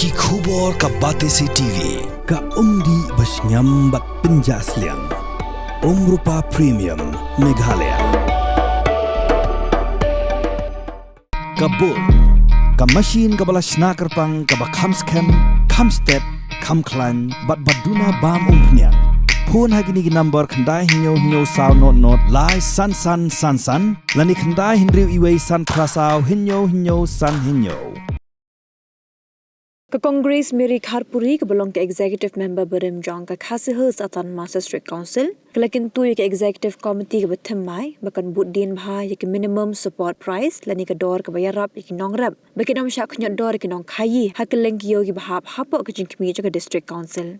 Ki khubor ka Batesi TV. Ka umdi basnyam bat penjaslian. Rupa Premium Meghalaya. Kabul. Ka machine ka balas snaker pang ka bakham scam, kham step, kham klan, bat baduna bam umpnyang. Phone hagini ki number khandai hinyo saw not lai san lani khandai hinriu iwei san prasaw hinyo san hinyo. Ka Congress Miri Kharpuri ka belong ka executive member Barim Jong ka khasihus atan Master District Council kalakin tu ka executive committee ka bathmai bakan budin bha ya minimum support price lani ka dor ka bayarap ik nongrap bakinam syak khnyot dor ki nong khayi hakeleng ki yogi bahap hapo ka jingkmi ka district council.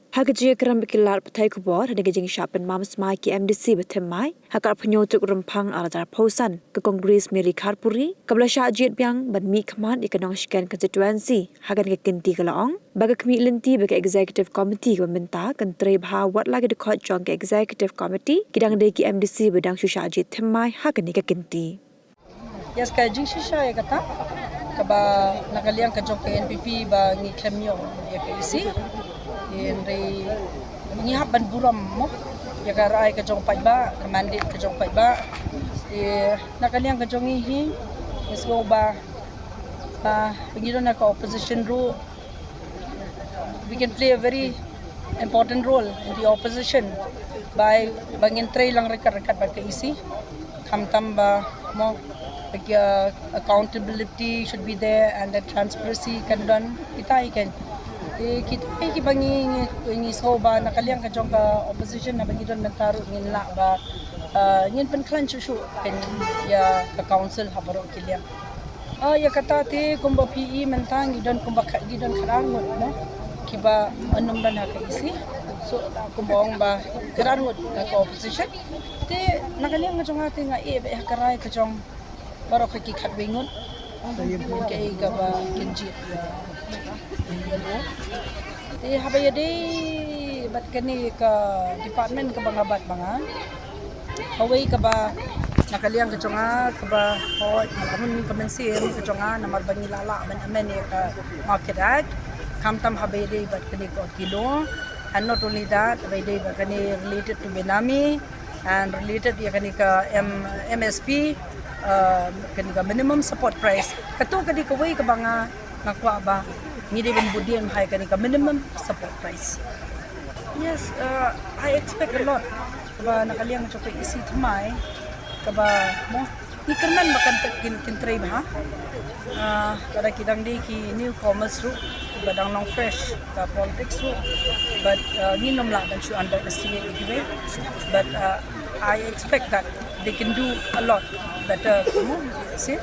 Hakaji keram bikilar patai kubor hadi gajing syapan mams mai ki MDC bathmai hakar penyotuk rempang aladar pausan ke Congress Miri Kharpuri kabla syajit biang ban mi khaman ikanong scan constituency hagan ke kinti kalaong baga kmi linti baga executive committee ka minta kan tre bha wat lagi dekot jong ke executive committee kidang de ki MDC bedang syajit thmai hagan ke kinti. Yes ka jing shisha ya kata kaba nakaliang ka jong ke NPP ba ngi kemyo ya ke isi Yenri ngihaban buram mo ya karai ka jong paiba kamandit ka jong paiba nakaliang ka jong ihi isgo ba pagidon na ka opposition role we can play a very important role in the opposition by bangin tray lang rekat ba ka isi kamtam ba mo accountability should be there and the transparency can done kita kita bangi ngi soba nakaliang ka jong ka opposition na bangi don mentaro ngin la ba ngin pen klan chu pen ya ka council habaro kilia ya kata te kumba PE mentang gidon kumba gidon kharang no kiba anum dan ka isi so kumbong ba kharang ka opposition te nakaliang ka jong ate nga be karai ka jong baro ka ki khatwingon kay ka ba kinjit habay day bat kani ka department ka bangabat mga haway ka ba nakaliang ka jonga ka ba ho amun ka mensin ka jonga na marbangi lala man amen ka market act kamtam habay day bat kani ko kilo and not only that habay day bat kani related to Benami and related ya kani ka MSP kani ka minimum support price kato kani ka way ka banga nakwa ba ngidi bumbudian hai kani ka minimum support price. Yes, I expect a lot. Kaba nakaliang chokoy isi tmai kaba mo ni kerman bakan kintray ba kada kidang di ki newcomers ru badang long fresh ka politics ru but nginom la dan shu underestimate it but I expect that they can do a lot better mo see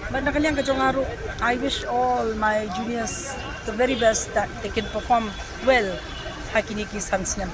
but nakaliang ka jongaru I wish all my juniors the very best that they can perform well hakini ki sansnam.